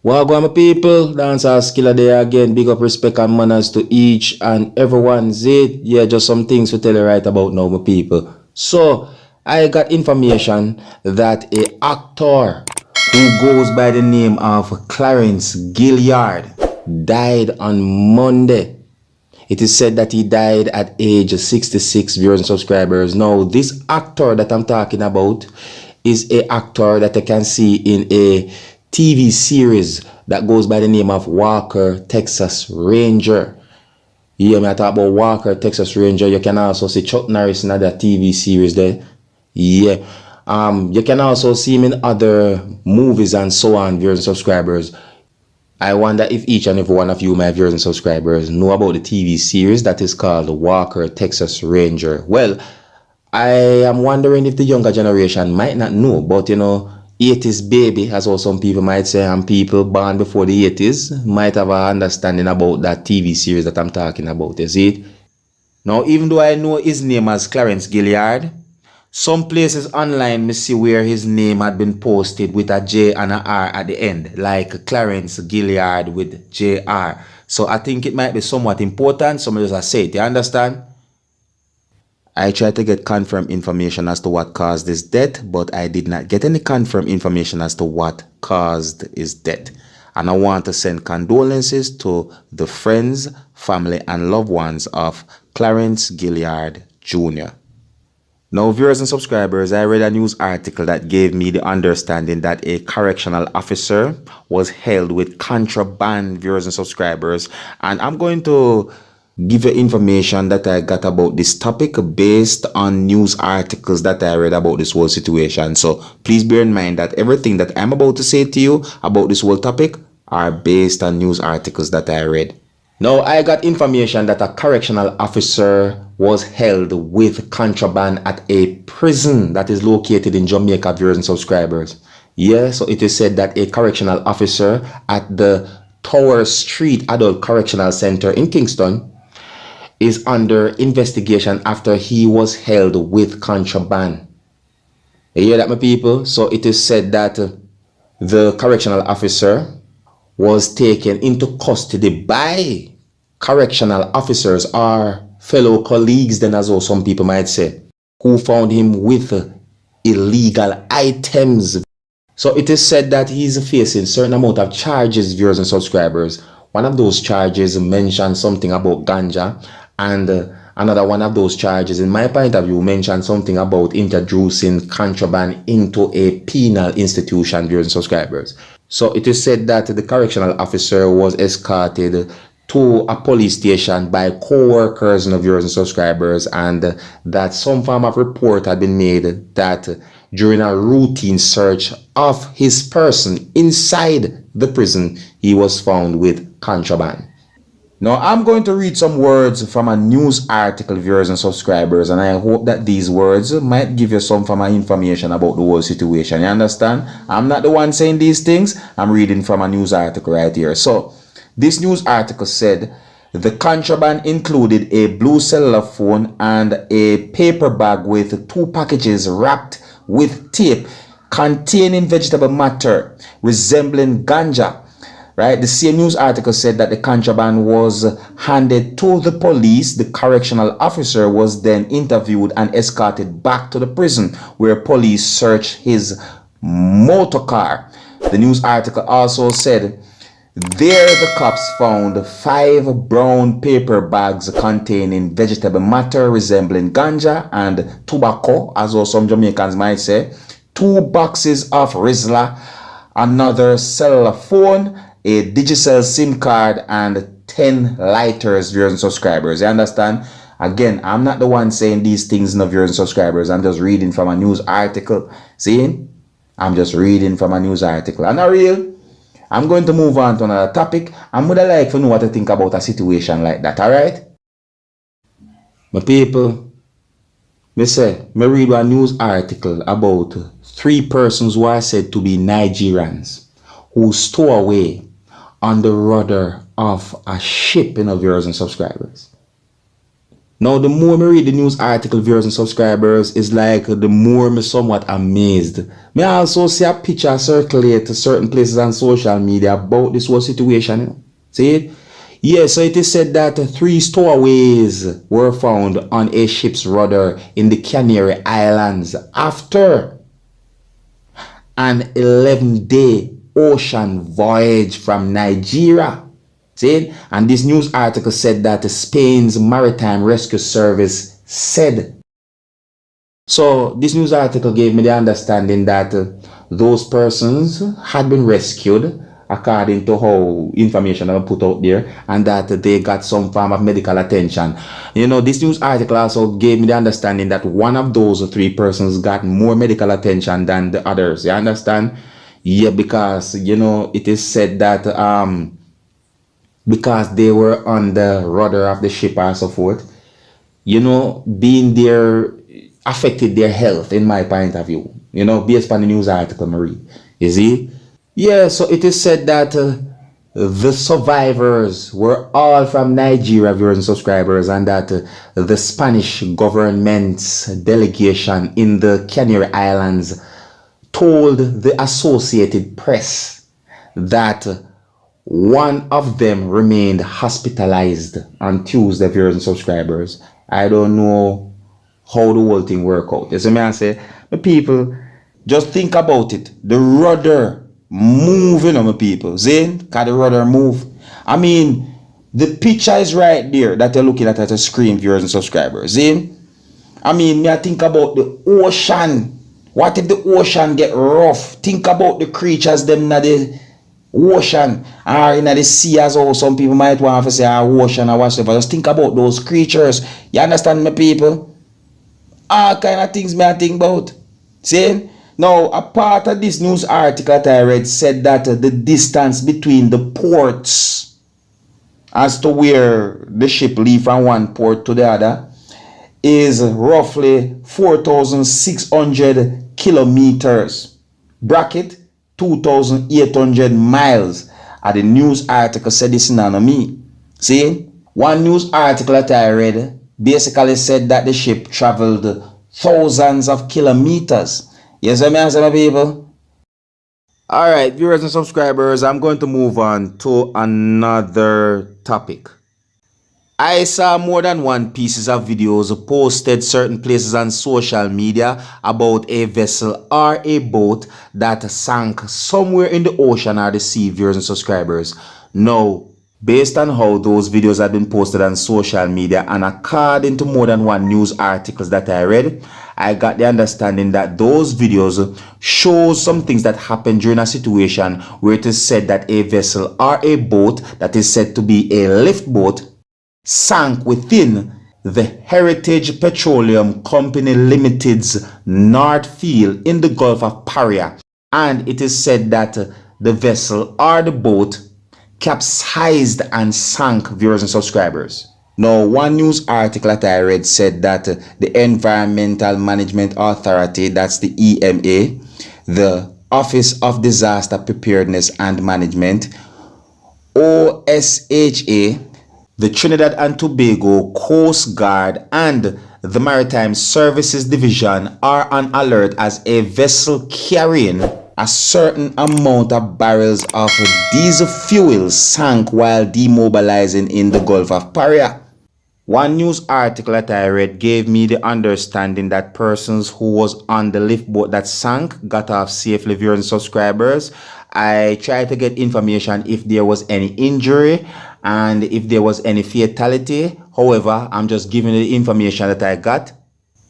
Welcome, my people. Dancehall skilla there again. Big up respect and manners to each and everyone. Zit, yeah, just some things to tell you right about now, my people. So, I got information that a actor who goes by the name of Clarence Gilliard died on Monday. It is said that he died at age 66, viewers and subscribers. Now, this actor that I'm talking about is a actor that I can see in a TV series that goes by the name of Walker, Texas Ranger. You hear me? I talk about Walker, Texas Ranger. You can also see Chuck Norris in that TV series there. Yeah. You can also see him in other movies and so on, viewers and subscribers. I wonder if each and every one of you, my viewers and subscribers, know about the TV series that is called Walker, Texas Ranger. Well, I am wondering if the younger generation might not know, but 80s baby, as well some people might say, and people born before the 80s might have an understanding about that TV series that I'm talking about, you see it? Now, even though I know his name as Clarence Gilliard, some places online me see where his name had been posted with a J and a R at the end, like Clarence Gilliard with JR. So I think it might be somewhat important. Some of us say it, you understand? I tried to get confirmed information as to what caused his death, but I did not get any confirmed information as to what caused his death. And I want to send condolences to the friends, family, and loved ones of Clarence Gilliard Jr. Now, viewers and subscribers, I read a news article that gave me the understanding that a correctional officer was held with contraband, viewers and subscribers, and I'm going to give you information that I got about this topic based on news articles that I read about this whole situation. So please bear in mind that everything that I'm about to say to you about this whole topic are based on news articles that I read. Now, I got information that a correctional officer was held with contraband at a prison that is located in Jamaica, viewers and subscribers. Yeah, so it is said that a correctional officer at the Tower Street Adult Correctional Center in Kingston is under investigation after he was held with contraband. You hear that, my people? So it is said that the correctional officer was taken into custody by correctional officers or fellow colleagues, then as well some people might say, who found him with illegal items. So it is said that he's facing certain amount of charges, viewers and subscribers. One of those charges mentioned something about ganja, and another one of those charges, in my point of view, mentioned something about introducing contraband into a penal institution, viewers and subscribers. So it is said that the correctional officer was escorted to a police station by co-workers and viewers and subscribers, and that some form of report had been made that during a routine search of his person inside the prison, he was found with contraband. Now, I'm going to read some words from a news article, viewers and subscribers, and I hope that these words might give you some form of information about the whole situation. You understand? I'm not the one saying these things. I'm reading from a news article right here. So, this news article said the contraband included a blue cellular phone and a paper bag with 2 packages wrapped with tape containing vegetable matter resembling ganja. Right? The same news article said that the contraband was handed to the police. The correctional officer was then interviewed and escorted back to the prison, where police searched his motor car. The news article also said there the cops found 5 brown paper bags containing vegetable matter resembling ganja and tobacco, as well some Jamaicans might say, 2 boxes of Rizla, another cellular phone, a digital SIM card, and 10 lighters, viewers and subscribers. You understand? Again, I'm not the one saying these things, no, viewers and subscribers. I'm just reading from a news article. See? I'm just reading from a news article. And not real. I'm going to move on to another topic. I'm gonna like to know what to think about a situation like that, alright? My people, me read a news article about 3 persons who are said to be Nigerians who stow away on the rudder of a ship, viewers and subscribers. Now, the more me read the news article, viewers and subscribers, is like the more me somewhat amazed. Me also see a picture circulate to certain places on social media about this whole situation. You know? See it? Yeah, so it is said that 3 stowaways were found on a ship's rudder in the Canary Islands after an 11-day ocean voyage from Nigeria. See? And this news article said that Spain's Maritime Rescue Service said. So this news article gave me the understanding that those persons had been rescued according to how information I put out there, and that they got some form of medical attention. You know, this news article also gave me the understanding that one of those 3 persons got more medical attention than the others. You understand? Yeah, because, you know, it is said that because they were on the rudder of the ship and so forth, you know, being there affected their health, in my point of view, you know, based on the news article, Marie. You see? Yeah, so it is said that the survivors were all from Nigeria, viewers and subscribers, and that the Spanish government's delegation in the Canary Islands told the Associated Press that one of them remained hospitalized on Tuesday, viewers and subscribers. I don't know how the whole thing work out. You see me, I say, my people, just think about it. The rudder moving on my people. Zane, can the rudder move? I mean, the picture is right there that you're looking at the screen, viewers and subscribers. Zane, I mean, me I think about the ocean. What if the ocean get rough? Think about the creatures them in the ocean or in the sea as well. Some people might want to say ocean or whatever. Just think about those creatures. You understand me, people? All kind of things me I think about. See? Now, a part of this news article that I read said that the distance between the ports as to where the ship leave from one port to the other is roughly 4,600 kilometers. Bracket 2,800 miles. And the news article said this in me. See? One news article that I read basically said that the ship traveled thousands of kilometers. Yes, I mean, my people. Alright, viewers and subscribers, I'm going to move on to another topic. I saw more than one pieces of videos posted certain places on social media about a vessel or a boat that sank somewhere in the ocean or the sea, viewers and subscribers. Now, based on how those videos have been posted on social media and according to more than one news articles that I read, I got the understanding that those videos show some things that happened during a situation where it is said that a vessel or a boat that is said to be a lift boat sank within the Heritage Petroleum Company Limited's North Field in the Gulf of Paria. And it is said that the vessel or the boat capsized and sank, viewers and subscribers. Now, one news article that I read said that the Environmental Management Authority, that's the EMA, the Office of Disaster Preparedness and Management, OSHA, the Trinidad and Tobago Coast Guard, and the Maritime Services Division are on alert as a vessel carrying a certain amount of barrels of diesel fuel sank while demobilizing in the Gulf of Paria. One news article that I read gave me the understanding that persons who was on the lift boat that sank got off safely, viewers and subscribers. I tried to get information if there was any injury and if there was any fatality. However, I'm just giving you the information that I got.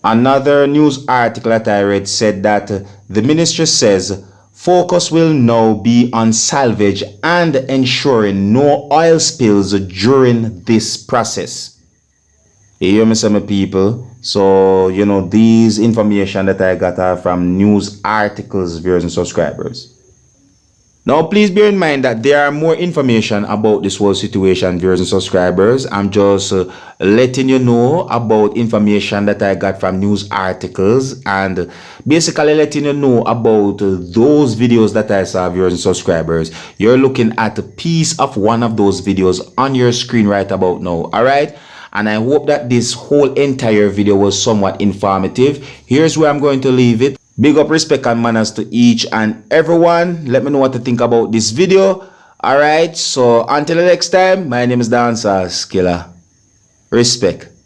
Another news article that I read said that the ministry says focus will now be on salvage and ensuring no oil spills during this process. You hear me, some people? So, you know, these information that I got are from news articles, viewers and subscribers. Now, please bear in mind that there are more information about this whole situation, viewers and subscribers. I'm just letting you know about information that I got from news articles and basically letting you know about those videos that I saw, viewers and subscribers. You're looking at a piece of one of those videos on your screen right about now, all right? and I hope that this whole entire video was somewhat informative. Here's where I'm going to leave it. Big up, respect and manners to each and everyone. Let me know what to think about this video. Alright, so until the next time, my name is Dancehall Skilla. Respect.